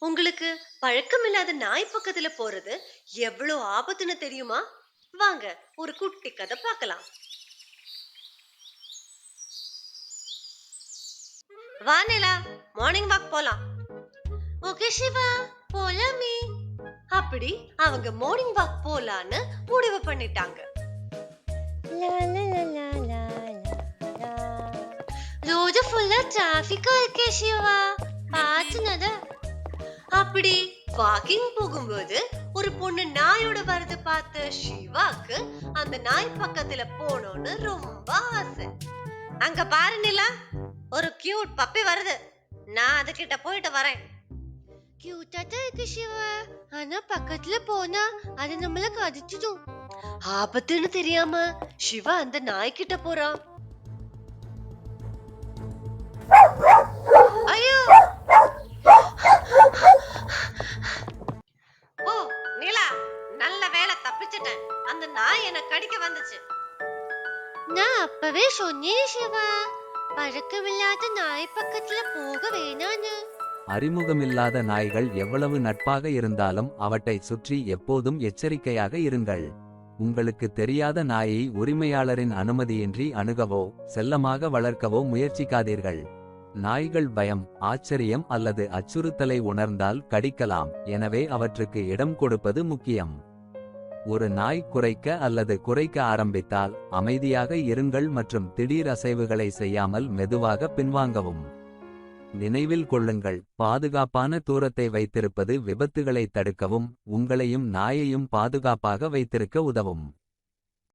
உங்களுக்கு பழக்கமில்லாத நாய் பக்கத்துல போறது எவ்வளவு ஆபத்துன்னு தெரியுமா? வாங்க, ஒரு குட்டி கதை பார்க்கலாம். வா நிலா, மார்னிங் வாக் போலாம். ஓகே சிவா, போலாமே. அப்படி அவங்க மார்னிங் வாக் போலான்னு முடிவு பண்ணிட்டாங்க. லா, லா, லா, லா, லா, லா, லா. ரோடு ஃபுல்லா டிராஃபிக்கா இருக்கே சிவா, பார்த்து நட. அப்படி வாக்கிங் போகும்போது ஒரு பொண்ணு நாயோட வரது பார்த்த சிவாக்கு அந்த நாய் பக்கத்துல போகணும்னு ரொம்ப ஆசை. அங்க பாரு நிலா, ஒரு கியூட் பப்பி வருது. நான் அதுகிட்ட போயிட்டு வரேன். கியூட்டா தான் இருக்கு சிவா, ஆனா பக்கத்துல போனா அது நம்மள கடிச்சிடும். ஆபத்துன்னு தெரியாம சிவா அந்த நாய்கிட்ட போறான். ஐயோ! ஓ நீலா, நல்ல வேளை தப்பிச்சிட்டேன். அந்த நாய் என்ன கடிக்க வந்துச்சு. நான் அப்பவே சொன்னேன் சிவா, பழக்கமில்லாத நாய் பக்கத்துல போக வேணான்னு. அறிமுகமில்லாத நாய்கள் எவ்வளவு நட்பாக இருந்தாலும் அவற்றை சுற்றி எப்போதும் எச்சரிக்கையாக இருங்கள். உங்களுக்கு தெரியாத நாயை உரிமையாளரின் அனுமதியின்றி அணுகவோ செல்லமாக வளர்க்கவோ முயற்சிக்காதீர்கள். நாய்கள் பயம், ஆச்சரியம் அல்லது அச்சுறுத்தலை உணர்ந்தால் கடிக்கலாம். எனவே அவற்றுக்கு இடம் கொடுப்பது முக்கியம். ஒரு நாய் குரைக்க அல்லது குரைக்க ஆரம்பித்தால் அமைதியாக இருங்கள் மற்றும் திடீர் அசைவுகளை செய்யாமல் மெதுவாக பின்வாங்கவும். நினைவில் கொள்ளுங்கள், பாதுகாப்பான தூரத்தை வைத்திருப்பது விபத்துகளை தடுக்கவும் உங்களையும் நாயையும் பாதுகாப்பாக வைத்திருக்க உதவும்.